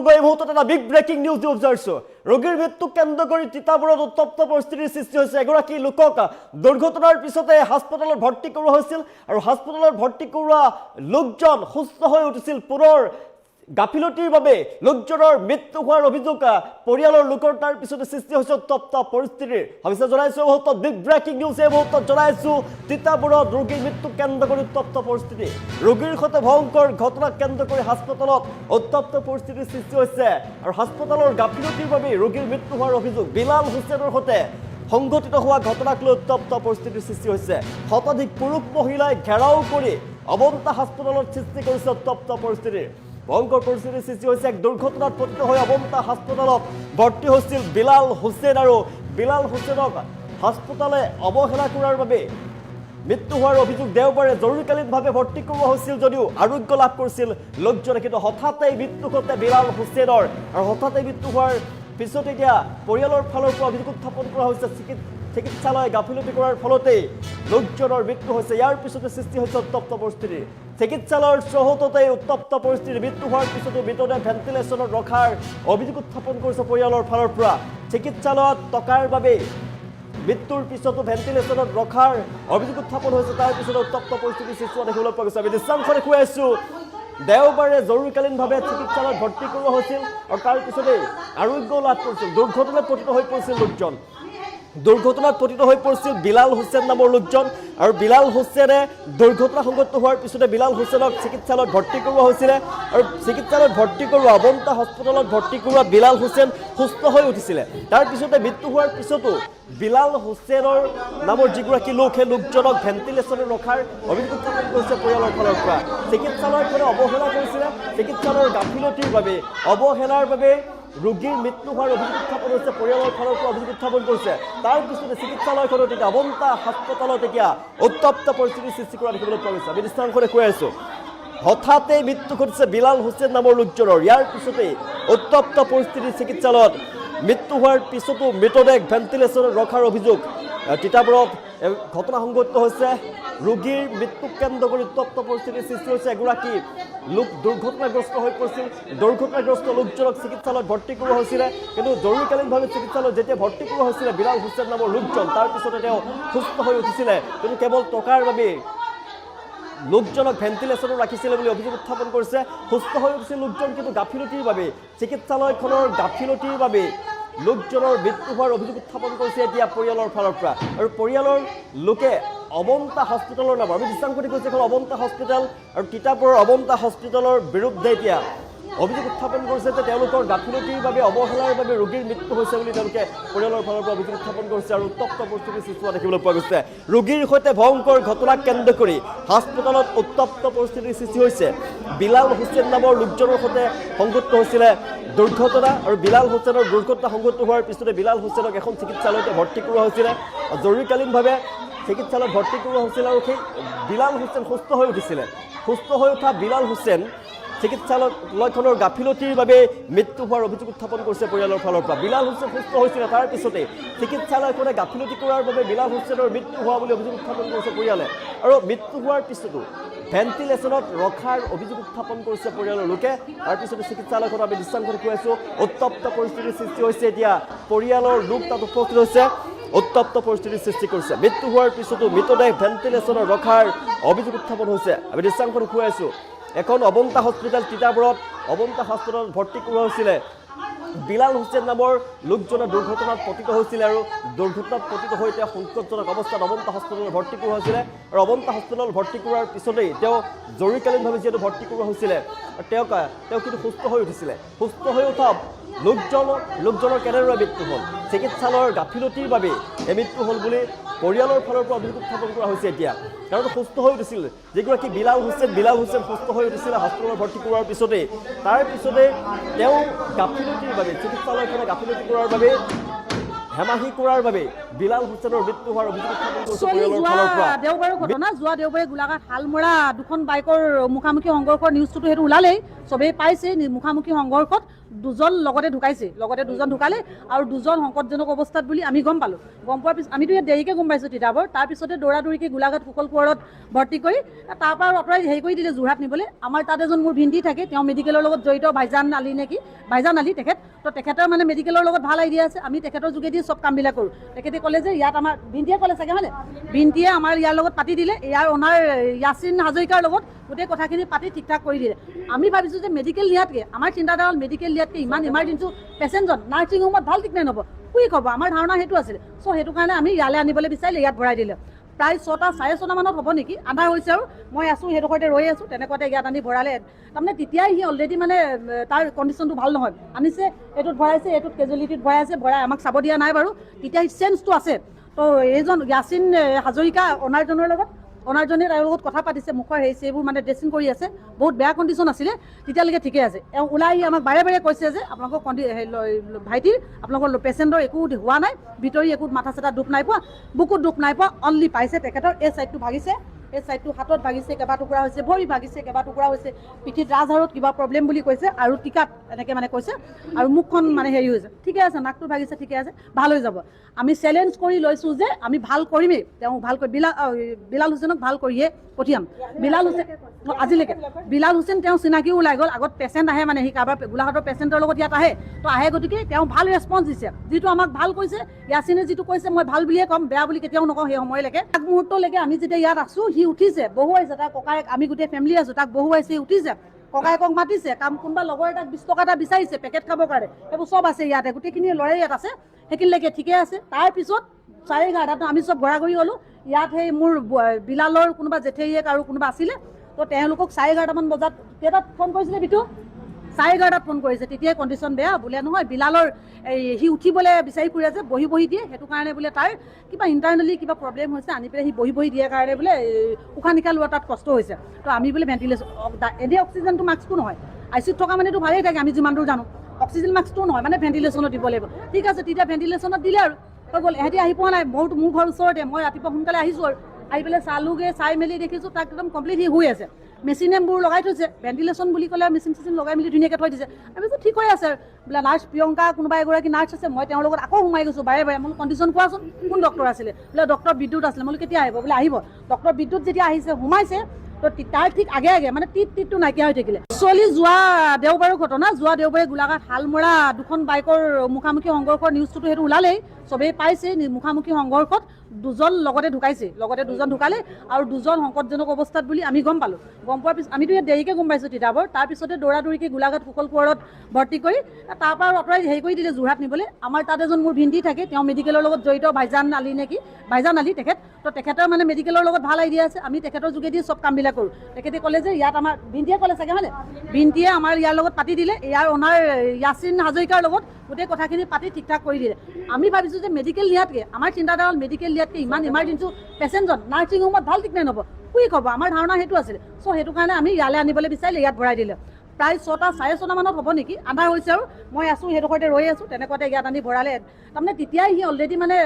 গৈ এই মুহূৰ্তত এটা বিগ ব্ৰেকিং নিউজ দিব বিচাৰিছোঁ ৰোগীৰ মৃত্যুক কেন্দ্ৰ কৰি তিতাবৰত উত্তপ্ত পৰিস্থিতিৰ সৃষ্টি হৈছে এগৰাকী লোকক দুৰ্ঘটনাৰ পিছতে হাস্পতালত ভৰ্তি কৰোৱা হৈছিল আৰু হাস্পতালত ভৰ্তি কৰোৱা লোকজন সুস্থ হৈ উঠিছিল পুনৰ গাফিলতিৰ বাবে লোকজনৰ মৃত্যু হোৱাৰ অভিযোগ পৰিয়ালৰ লোকৰ তাৰ পিছতে সৃষ্টি হৈছে উত্তপ্ত পৰিস্থিতিৰ ভাবিছে জনাইছো বহুত বিগ ব্ৰেকিং নিউজ এই মুহূৰ্তত জনাইছো তিতাবৰত ৰোগীৰ মৃত্যু কেন্দ্ৰ কৰি উত্তপ্ত পৰিস্থিতি ৰোগীৰ সৈতে ভয়ংকৰ ঘটনা কেন্দ্ৰ কৰি হাস্পতালত উত্তপ্ত পৰিস্থিতিৰ সৃষ্টি হৈছে আৰু হাস্পতালৰ গাফিলতিৰ বাবে ৰোগীৰ মৃত্যু হোৱাৰ অভিযোগ বিলাল হুছেইনৰ সৈতে সংঘটিত হোৱা ঘটনাক লৈ উত্তপ্ত পৰিস্থিতিৰ সৃষ্টি হৈছে শতাধিক পুৰুষ মহিলাই ঘেৰাও কৰি অৱন্তা হাস্পতালত সৃষ্টি কৰিছে উত্তপ্ত পৰিস্থিতিৰ ভয়ংকৰ পৰিস্থিতিৰ সৃষ্টি হৈছে এক দুৰ্ঘটনাত পতিত হৈ অৱন্তা হাস্পতালত ভৰ্তি হৈছিল বিলাল হুছেইন আৰু বিলাল হুছেইনক হাস্পতালে অৱহেলা কৰাৰ বাবে মৃত্যু হোৱাৰ অভিযোগ দেওবাৰে জৰুৰীকালীনভাৱে ভৰ্তি কৰোৱা হৈছিল যদিও আৰোগ্য লাভ কৰিছিল লোকজনে কিন্তু হঠাতে মৃত্যু ঘটে বিলাল হুছেইনৰ আৰু হঠাতে মৃত্যু হোৱাৰ পিছত এতিয়া পৰিয়ালৰ ফালৰ পৰা অভিযোগ উত্থাপন কৰা হৈছে চিকিৎসালয় গাফিলতি কৰাৰ ফলতেই লোকজনৰ মৃত্যু হৈছে ইয়াৰ পিছতে সৃষ্টি হৈছে উত্তপ্ত পৰিস্থিতি চিকিৎসালয়ৰ চৌহদতে উত্তপ্ত পৰিস্থিতি মৃত্যু হোৱাৰ পিছতো মৃতদেহ ভেণ্টিলেশ্যনত ৰখাৰ অভিযোগ উত্থাপন কৰিছে পৰিয়ালৰ ফালৰ পৰা চিকিৎসালয়ত টকাৰ বাবে মৃত্যুৰ পিছতো ভেণ্টিলেশ্যনত ৰখাৰ অভিযোগ উত্থাপন হৈছে তাৰ পিছতে উত্তপ্ত পৰিস্থিতিৰ সৃষ্টি হোৱা দেখিবলৈ পোৱা গৈছে আমি দৃশ্যাংশ দেখুৱাই আছোঁ দেওবাৰে জৰুৰীকালীনভাৱে চিকিৎসালয়ত ভৰ্তি কৰোৱা হৈছিল আৰু তাৰ পিছতে আৰোগ্য লাভ কৰিছিল দুৰ্ঘটনাত পতিত হৈ পৰিছিল লোকজন দুৰ্ঘটনাত পতিত হৈ পৰিছিল বিলাল হুছেইন নামৰ লোকজন আৰু বিলাল হুছেইনে দুৰ্ঘটনা সংঘটিত হোৱাৰ পিছতে বিলাল হুছেইনক চিকিৎসালয়ত ভৰ্তি কৰোৱা হৈছিলে আৰু চিকিৎসালয়ত ভৰ্তি কৰোৱা অৱন্তা হস্পিটেলত ভৰ্তি কৰোৱা বিলাল হুছেইন সুস্থ হৈ উঠিছিলে তাৰ পিছতে মৃত্যু হোৱাৰ পিছতো বিলাল হুছেইনৰ নামৰ যিগৰাকী লোক সেই লোকজনক ভেণ্টিলেশ্যনত ৰখাৰ অভিযোগ উত্থাপন কৰিছে পৰিয়ালৰ ফালৰ পৰা চিকিৎসালয়খনে অৱহেলা কৰিছিলে চিকিৎসালয়ৰ গাফিলতিৰ বাবে অৱহেলাৰ বাবে ৰোগীৰ মৃত্যু হোৱাৰ অভিযোগ উত্থাপন হৈছে পৰিয়ালৰ ফালৰ পৰা অভিযোগ উত্থাপন কৰিছে তাৰ পিছতে চিকিৎসালয়খনত এতিয়া অৱন্তা হাস্পতালত এতিয়া উত্তপ্ত পৰিস্থিতিৰ সৃষ্টি কৰা দেখিবলৈ পোৱা গৈছে আমি দৃষ্টান্ত দেখুৱাই আছোঁ হঠাতে মৃত্যু ঘটিছে বিলাল হুছেইন নামৰ লোকজনৰ ইয়াৰ পিছতে উত্তপ্ত পৰিস্থিতিৰ চিকিৎসালয়ত মৃত্যু হোৱাৰ পিছতো মৃতদেহ ভেণ্টিলেশ্যনত ৰখাৰ অভিযোগ তিতাবৰত ঘটনা সংঘটিত হৈছে ৰোগীৰ মৃত্যুক কেন্দ্ৰ কৰি উত্তপ্ত পৰিস্থিতিৰ সৃষ্টি হৈছে এগৰাকী লোক দুৰ্ঘটনাগ্ৰস্ত হৈ পৰিছিল দুৰ্ঘটনাগ্ৰস্ত লোকজনক চিকিৎসালয়ত ভৰ্তি কৰোৱা হৈছিলে কিন্তু জৰুৰীকালীনভাৱে চিকিৎসালয়ত যেতিয়া ভৰ্তি কৰোৱা হৈছিলে বিলাল হুছেইন নামৰ লোকজন তাৰ পিছতে তেওঁ সুস্থ হৈ উঠিছিলে কিন্তু কেৱল টকাৰ বাবে লোকজনক ভেণ্টিলেশ্যনত ৰাখিছিলে বুলি অভিযোগ উত্থাপন কৰিছে সুস্থ হৈ উঠিছিল লোকজন কিন্তু গাফিলতিৰ বাবে চিকিৎসালয়খনৰ গাফিলতিৰ বাবে লোকজনৰ মৃত্যু হোৱাৰ অভিযোগ উত্থাপন কৰিছে এতিয়া পৰিয়ালৰ ফালৰ পৰা আৰু পৰিয়ালৰ লোকে অৱন্তা হস্পিটেলৰ নাম আমি দৃষ্টান্ত কৈছোঁ এখন অৱন্তা হস্পিটেল আৰু তিতাবৰৰ অৱন্তা হস্পিটেলৰ বিৰুদ্ধে এতিয়া অভিযোগ উত্থাপন কৰিছে যে তেওঁলোকৰ গাফিলতিৰ বাবে অৱহেলাৰ বাবে ৰোগীৰ মৃত্যু হৈছে বুলি তেওঁলোকে পৰিয়ালৰ ফালৰ পৰা অভিযোগ উত্থাপন কৰিছে আৰু উত্তপ্ত পৰিস্থিতিৰ সৃষ্টি হোৱা দেখিবলৈ পোৱা গৈছে ৰোগীৰ সৈতে ভয়ংকৰ ঘটনাক কেন্দ্ৰ কৰি হাস্পতালত উত্তপ্ত পৰিস্থিতিৰ সৃষ্টি হৈছে বিলাল হুছেইন নামৰ লোকজনৰ সৈতে সংঘটিত হৈছিলে দুৰ্ঘটনা আৰু বিলাল হুছেইনৰ দুৰ্ঘটনা সংঘটিত হোৱাৰ পিছতে বিলাল হুছেইনক এখন চিকিৎসালয়তে ভৰ্তি কৰোৱা হৈছিলে জৰুৰীকালীনভাৱে চিকিৎসালয়ত ভৰ্তি কৰোৱা হৈছিল আৰু সেই বিলাল হুছেইন সুস্থ হৈ উঠিছিলে সুস্থ হৈ উঠা বিলাল হুছেইন চিকিৎসালয়খনৰ গাফিলতিৰ বাবে মৃত্যু হোৱাৰ অভিযোগ উত্থাপন কৰিছে পৰিয়ালৰ ফালৰ পৰা বিলাল হুছেইন সুস্থ হৈছিলে তাৰ পিছতে চিকিৎসালয়খনে গাফিলতি কৰাৰ বাবে বিলাল হুছেইনৰ মৃত্যু হোৱা বুলি অভিযোগ উত্থাপন কৰিছে পৰিয়ালে আৰু মৃত্যু হোৱাৰ পিছতো ভেণ্টিলেশ্যনত ৰখাৰ অভিযোগ উত্থাপন কৰিছে পৰিয়ালৰ লোকে তাৰ পিছতে চিকিৎসালয়খনত আমি দৃষ্টান্ত দেখুৱাইছোঁ উত্তপ্ত পৰিস্থিতিৰ সৃষ্টি হৈছে এতিয়া পৰিয়ালৰ লোক তাত উপস্থিত হৈছে উত্তপ্ত পৰিস্থিতিৰ সৃষ্টি কৰিছে মৃত্যু হোৱাৰ পিছতো মৃতদেহ ভেণ্টিলেশ্যনত ৰখাৰ অভিযোগ উত্থাপন হৈছে আমি দৃষ্টান্ত দেখুৱাইছোঁ এখন অৱন্তা হস্পিটেল তিতাবৰত অৱন্তা হস্পিটেলত ভৰ্তি কৰোৱা হৈছিলে বিলাল হুছেইন নামৰ লোকজনে দুৰ্ঘটনাত পতিত হৈছিলে আৰু দুৰ্ঘটনাত পতিত হৈ তেওঁ সংকটজনক অৱস্থাত অৱন্তা হস্পিটেলত ভৰ্তি কৰোৱা হৈছিলে আৰু অৱন্তা হস্পিটেলত ভৰ্তি কৰোৱাৰ পিছতেই তেওঁ জৰুৰীকালীনভাৱে যিহেতু ভৰ্তি কৰোৱা হৈছিলে তেওঁ কিন্তু সুস্থ হৈ উঠিছিলে সুস্থ হৈ উঠা লোকজনৰ কেনেদৰে মৃত্যু হ'ল চিকিৎসালয়ৰ গাফিলতিৰ বাবে এই মৃত্যু হ'ল বুলি পৰিয়ালৰ ফালৰ পৰা অভিযোগ উত্থাপন কৰা হৈছে এতিয়া কাৰণ সুস্থ হৈ উঠিছিল যিগৰাকী বিলাল হুছেইন সুস্থ হৈ উঠিছিলে হস্পিটেলত ভৰ্তি কৰোৱাৰ পিছতে তাৰ পিছতে তেওঁ গাফিলতিৰ বাবে চিকিৎসালয়খনে গাফিলতি কৰাৰ বাবে হেমাহি কৰাৰ বাবে বিলাল হুছেইনৰ মৃত্যু হোৱাৰ অভিযোগ উত্থাপন কৰিছে যোৱা পৰিয়ালৰ ফালৰ পৰা। দেওবাৰৰ ঘটনা, যোৱা দেওবাৰে গোলাঘাট হালমৰা দুখন বাইকৰ মুখামুখি সংঘৰ্ষৰ নিউজটোতো সেইটো ওলালেই, চবেই পাইছে। মুখামুখি সংঘৰ্ষত দুজন লগতে ঢুকাইছে, লগতে দুজন ঢুকালে আৰু দুজন সংকটজনক অৱস্থাত বুলি আমি গম পালোঁ। গম পোৱাৰ পিছত আমিতো ইয়াত দেৰিকৈ গম পাইছোঁ তিতাবৰ। তাৰপিছতে দৌৰাদৌৰিকৈ গোলাঘাট কুশল কোঁৱৰত ভৰ্তি কৰি তাৰপৰা আঁতৰাই হেৰি কৰি দিলে যোৰহাট নিবলৈ। আমাৰ তাত এজন মোৰ ভিন্দি থাকে, তেওঁ মেডিকেলৰ লগত জড়িত, ভাইজান আলী নেকি, ভাইজান আলী তেখেত। তো তেখেতৰ মানে মেডিকেলৰ লগত ভাল আইডিয়া আছে, আমি তেখেতৰ যোগেদি চব কামবিলাক কৰোঁ। তেখেতে ক'লে যে ইয়াত আমাৰ ভিন্দিয়ে ক'লে চাগে হয়নে, ভিন্দিয়ে আমাৰ ইয়াৰ লগত পাতি দিলে, ইয়াৰ অনাৰ য়াচিন হাজৰিকাৰ লগত গোটেই কথাখিনি পাতি ঠিক ঠাক কৰি দিলে। আমি ভাবিছোঁ যে মেডিকেল নিয়াতকৈ, আমাৰ চিন্তাধাৰা হ'ল মেডিকেল নিয়াতকৈ ইমান ইমাৰ্জেঞ্চি পেচেণ্টজন নাৰ্ছিং হোমত ভাল ট্ৰিটমেণ্ট হ'ব, কুইক হ'ব, আমাৰ ধাৰণা সেইটো আছিলে। চ' সেইটো কাৰণে আমি ইয়ালৈ আনিবলৈ বিচাৰিলে, ইয়াত ভৰাই দিলে। প্ৰায় 6টা 6:30 মানত হ'ব নেকি, আন্ধাৰ হৈছে আৰু মই আছোঁ সেইডোখৰতে ৰৈ আছোঁ, তেনেকুৱাতে ইয়াত আনি ভৰালে। তাৰমানে তেতিয়াই সি অলৰেডি মানে তাৰ কণ্ডিশ্যনটো ভাল নহয়, আনিছে এইটোত ভৰাইছে, এইটোত কেজুৱেলিটিত ভৰাই আছে, ভৰাই আমাক চাব দিয়া নাই বাৰু। তেতিয়া চেঞ্চটো আছে। তো এইজন য়াচিন হাজৰিকা অনাৰজনৰ লগত, অনাৰজনে তাৰ লগত কথা পাতিছে, মুখৰ হেৰি এইবোৰ মানে ড্ৰেছিং কৰি আছে, বহুত বেয়া কণ্ডিশ্যন আছিলে, তেতিয়ালৈকে ঠিকে আছে। এওঁ ওলাই আহি আমাক বাৰে বাৰে কৈছে যে আপোনালোকৰ ভাইটিৰ, আপোনালোকৰ পেচেণ্টৰ একো হোৱা নাই, ভিতৰি একো মাথা চাথা দুখ নাই পোৱা, বুকুত দুখ নাই পোৱা, অনলি পাইছে তেখেতৰ এই ছাইডটো ভাগিছে, এই ছাইডটো হাতত ভাগিছে, কেইবা টুকুৰা হৈছে, ভৰি ভাগিছে, কেইবা টুকুৰা হৈছে, পিঠিত ৰাজহাড়ত কিবা প্ৰব্লেম বুলি কৈছে, আৰু টিকাত এনেকৈ মানে কৈছে, আৰু মুখখন মানে হেৰি হৈছে, ঠিকে আছে, নাকটো ভাগিছে, ঠিকে আছে, ভাল হৈ যাব। আমি চেলেঞ্জ কৰি লৈছোঁ যে আমি ভাল কৰিমেই, তেওঁ ভালকৈ বিলাল হুছেইনক ভাল কৰিয়ে পঠিয়াম। বিলাল হুছেইন আজিলৈকে, বিলাল হুছেইন তেওঁ চিনাকিও ওলাই গ'ল, আগত পেচেণ্ট আহে, মানে সি কাৰোবাৰ গোলাঘাটৰ পেচেণ্টৰ লগত ইয়াত আহে, তো আহে, গতিকে তেওঁ ভাল ৰেছপঞ্চ দিছে, যিটো আমাক ভাল কৈছে। য়াচিনে যিটো কৈছে মই ভাল বুলিয়ে ক'ম, বেয়া বুলি কেতিয়াও নকওঁ। সেই সময়লৈকে আগ মুহূৰ্তলৈকে আমি যেতিয়া ইয়াত আছোঁ, সি উঠিছে, বহুৱাইছে, তাৰ ককায়েক, আমি গোটেই ফেমিলি আছোঁ, তাক বহুৱাইছে, উঠিছে, ককায়েকক মাতিছে, কোনোবা লগৰ এটাক 20 টকা এটা বিচাৰিছে পেকেট খাবৰ কাৰণে, সেইবোৰ চব আছে ইয়াতে, গোটেইখিনি ল'ৰাই ইয়াত আছে, সেইখিনিলৈকে ঠিকে আছে। তাৰপিছত 11:30 আমি চব ঘূৰা-ঘূৰি হ'লোঁ। ইয়াত সেই মোৰ বিলালৰ কোনোবা জেঠেৰীয়েক আৰু কোনোবা আছিলে, তো তেওঁলোকক 11:30 বজাত কেইটাত ফোন কৰিছিলে, বিটু 11:30 ফোন কৰিছে। তেতিয়াই কণ্ডিশ্যন বেয়া বোলে, নহয় বিলালৰ সি উঠিবলৈ বিচাৰি ফুৰে যে, বহি বহি দিয়ে, সেইটো কাৰণে বোলে তাৰ কিবা ইণ্টাৰনেলি কিবা প্ৰব্লেম হৈছে, আনি পেলাই সি বহি বহি দিয়াৰ কাৰণে বোলে উশাহ নিশাহ লোৱা তাত কষ্ট হৈছে। তো আমি বোলে ভেণ্টিলেশ্যন, এনেই অক্সিজেনটো মাস্কটো নহয়, ICUত থকা মানেতো ভালেই থাকে, আমি যিমান দূৰ জানো, অক্সিজেন মাস্কটো নহয়, মানে ভেণ্টিলেশ্যনত দিব লাগিব। ঠিক আছে, তেতিয়া ভেণ্টিলেশ্যনত দিলে আৰু হৈ গ'ল। এহেঁতি আহি পোৱা নাই, মোৰ ঘৰ ওচৰতে, মই ৰাতিপুৱা সোনকালে আহিছোঁ আৰু আহি পেলাই চালোগৈ, চাই মেলি দেখিছোঁ তাক একদম কমপ্লিট সি শুই আছে, মেচিনবোৰ লগাই থৈছে, ভেণ্টিলেশ্যন বুলি ক'লে মেচিন চেচিন লগাই মেলি ধুনীয়াকৈ থৈ দিছে। আমি কৈছোঁ ঠিক হৈ আছে বোলে। নাৰ্ছ প্ৰিয়ংকা কোনোবা এগৰাকী নাৰ্ছ আছে, মই তেওঁৰ লগত আকৌ সোমাই গৈছোঁ বাৰে বাৰে। মই কণ্ডিশ্যন কোৱাচোন, কোন ডক্টৰ আছিলে? বোলে ডক্টৰ বিদ্যুৎ আছিলে। মই কেতিয়া আহিব? বোলে আহিব। ডক্টৰ বিদ্যুৎ যেতিয়া আহিছে, সোমাইছে, তো তাৰ ঠিক আগে আগে মানে টিটটো নাইকিয়া হৈ থাকিলে। একচুৱেলি যোৱা দেওবাৰৰ ঘটনা, যোৱা দেওবাৰে গোলাঘাট হালমৰা দুখন বাইকৰ মুখামুখি সংঘৰ্ষৰ নিউজটোতো সেইটো ওলালেই, চবেই পাইছে। মুখামুখি সংঘৰ্ষত দুজন লগতে ঢুকাইছে, লগতে দুজন ঢুকালে আৰু দুজন সংকটজনক অৱস্থাত বুলি আমি গম পালোঁ। গম পোৱাৰ পিছত আমিতো ইয়াত দেৰিকৈ গম পাইছোঁ তিতাবৰ। তাৰপিছতে দৌৰাদৌৰিকৈ গোলাঘাট কুশল কোঁৱৰত ভৰ্তি কৰি তাৰপৰা আঁতৰাই হেৰি কৰি দিলে যোৰহাট নিবলৈ। আমাৰ তাত এজন মোৰ ভিন্দি থাকে, তেওঁ মেডিকেলৰ লগত জড়িত, ভাইজান আলী নেকি, ভাইজান আলী তেখেত। তো তেখেতৰ মানে মেডিকেলৰ লগত ভাল আইডিয়া আছে, আমি তেখেতৰ যোগেদি চব কামবিলাক কৰোঁ। তেখেতে ক'লে যে ইয়াত আমাৰ ভিন্দিয়ে ক'লে চাগে হয়নে, ভিন্দিয়ে আমাৰ ইয়াৰ লগত পাতি দিলে, ইয়াৰ অনাৰ য়াচিন হাজৰিকাৰ লগত গোটেই কথাখিনি পাতি ঠিক ঠাক কৰি দিলে। আমি ভাবিছোঁ যে মেডিকেল নিয়াতকৈ, আমাৰ চিন্তাধাৰা হ'ল মেডিকেল নিয়াতকৈ ইমান ইমাৰ্জেঞ্চি পেচেণ্টজন নাৰ্ছিং হোমত ভাল ট্ৰিটমেণ্ট হ'ব, কুইক হ'ব, আমাৰ ধাৰণা সেইটো আছিলে। চ' সেইটো কাৰণে আমি ইয়ালৈ আনিবলৈ বিচাৰিলে, ইয়াত ভৰাই দিলে। প্ৰায় 6টা 6:30 মানত হ'ব নেকি, আন্ধাৰ হৈছে আৰু মই আছোঁ সেইডোখৰতে ৰৈ আছোঁ, তেনেকুৱাতে ইয়াত আনি ভৰালে। তাৰমানে তেতিয়াই সি অলৰেডি মানে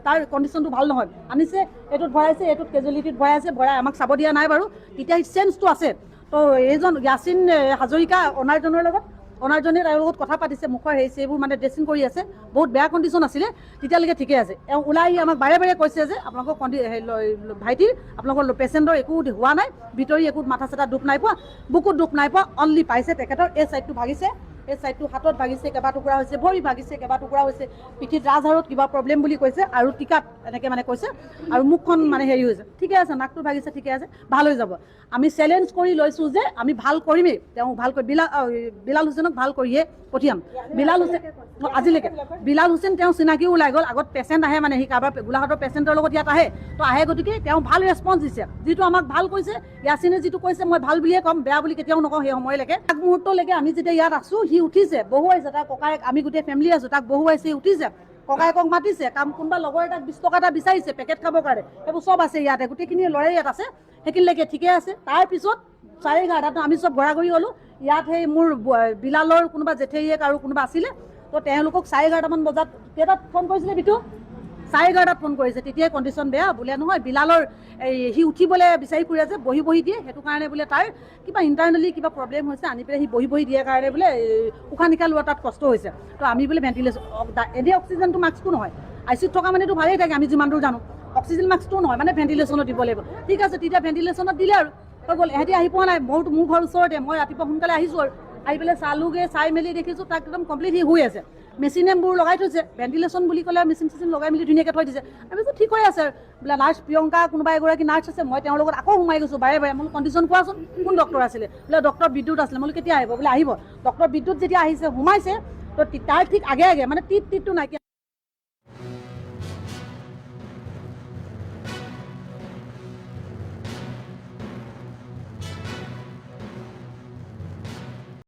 তাৰ কণ্ডিশ্যনটো ভাল নহয়, আনিছে, এইটোত ভৰাইছে, এইটোত কেজুৱেলিটিত ভৰাই আছে, ভৰাই আমাক চাব দিয়া নাই বাৰু। তেতিয়া চেঞ্চটো আছে। তো এইজন য়াচিন হাজৰিকা অনাৰজনৰ লগত, অনাৰজনে তাৰ লগত কথা পাতিছে, মুখৰ হেৰি এইবোৰ মানে ড্ৰেছিং কৰি আছে, বহুত বেয়া কণ্ডিশ্যন আছিলে, তেতিয়ালৈকে ঠিকে আছে। এওঁ ওলাই আহি আমাক বাৰে বাৰে কৈছে যে আপোনালোকৰ ভাইটিৰ, আপোনালোকৰ পেচেণ্টৰ একো হোৱা নাই, ভিতৰি একো মাথা চাথা দুখ নাই পোৱা, বুকুত দুখ নাই পোৱা, অনলি পাইছে তেখেতৰ এই ছাইডটো ভাগিছে, এই ছাইডটো হাতত ভাগিছে, কেইবা টুকুৰা হৈছে, ভৰি ভাগিছে, কেইবা টুকুৰা হৈছে, পিঠিত ৰাজহাড়ত কিবা প্ৰব্লেম বুলি কৈছে, আৰু টিকাত এনেকৈ মানে কৈছে, আৰু মুখখন মানে হেৰি হৈছে, ঠিকে আছে, নাকটো ভাগিছে, ঠিকে আছে, ভাল হৈ যাব। আমি চেলেঞ্জ কৰি লৈছোঁ যে আমি ভাল কৰিমেই, তেওঁ ভালকৈ বিলাল হুছেইনক ভাল কৰিয়ে পঠিয়াম। বিলাল হুছেইন আজিলৈকে, বিলাল হুছেইন তেওঁ চিনাকিও ওলাই গ'ল, আগত পেচেণ্ট আহে, মানে সি কাৰোবাৰ গোলাঘাটৰ পেচেণ্টৰ লগত ইয়াত আহে, তো আহে, গতিকে তেওঁ ভাল ৰেছপঞ্চ দিছে, যিটো আমাক ভাল কৈছে। য়াচিনে যিটো কৈছে মই ভাল বুলিয়ে ক'ম, বেয়া বুলি কেতিয়াও নকওঁ। সেই সময়লৈকে আগ মুহূৰ্তলৈকে আমি যেতিয়া ইয়াত আছোঁ, সি উঠিছে, বহুৱাইছে, তাৰ ককায়েক, আমি গোটেই ফেমিলি আছোঁ, তাক বহুৱাইছে, উঠিছে, ককায়েকক মাতিছে, কোনোবা লগৰ এটাক 20 টকা এটা বিচাৰিছে পেকেট খাবৰ কাৰণে, সেইবোৰ চব আছে ইয়াতে, গোটেইখিনি ল'ৰাই ইয়াত আছে, সেইখিনিলৈকে ঠিকে আছে। তাৰপিছত 11:30 আমি চব ঘূৰা-ঘূৰি হ'লোঁ। ইয়াত সেই মোৰ বিলালৰ কোনোবা জেঠেৰীয়েক আৰু কোনোবা আছিলে, তো তেওঁলোকক 11:30 বজাত কেইটাত ফোন কৰিছিলে, বিটু 4:11টাত ফোন কৰিছে, তেতিয়াই কণ্ডিশ্যন বেয়া বোলে। নহয় বিলালৰ সি উঠিবলৈ বিচাৰি ফুৰে যে বহি বহি দিয়ে, সেইটো কাৰণে বোলে তাৰ কিবা ইণ্টাৰনেলি কিবা প্ৰব্লেম হৈছে, আনি পেলাই সি বহি বহি দিয়াৰ কাৰণে বোলে উশাহ নিশাহ লোৱা তাত কষ্ট হৈছে। তো আমি বোলে ভেণ্টিলেশ্যন এনেই অক্সিজেনটো মাস্কটো নহয়, ICUত থকা মানেতো ভালেই থাকে, আমি যিমান দূৰ জানো। অক্সিজেন মাস্কটো নহয়, মানে ভেণ্টিলেশ্যনত দিব লাগিব। ঠিক আছে, তেতিয়া ভেণ্টিলেশ্যনত দিলে আৰু হৈ গ'ল। এহেঁতি আহি পোৱা নাই, মোৰ ঘৰ ওচৰতে, মই ৰাতিপুৱা সোনকালে আহিছোঁ আৰু আহি পেলাই চালোগৈ, চাই মেলি দেখিছোঁ তাক একদম কমপ্লিট সি শুই আছে। মেচিনেবোৰ লগাই থৈছে, ভেণ্টিলেশ্যন বুলি ক'লে মেচিন চেচিন লগাই মেলি ধুনীয়াকৈ থৈ দিছে। আমি কৈছোঁ ঠিক হৈ আছে বোলে। নাৰ্ছ প্ৰিয়ংকা কোনোবা এগৰাকী নাৰ্ছ আছে, মই তেওঁৰ লগত আকৌ সোমাই গৈছোঁ বাৰে বাৰে। মই কণ্ডিশ্যন কোৱাচোন, কোন ডক্টৰ আছিলে? বোলে ডক্টৰ বিদ্যুৎ আছিলে। মই কেতিয়া আহিব? বোলে আহিব। ডক্টৰ বিদ্যুৎ যেতিয়া আহিছে সোমাইছে, তো তাৰ ঠিক আগে আগে মানে টিটটো নাইকিয়া।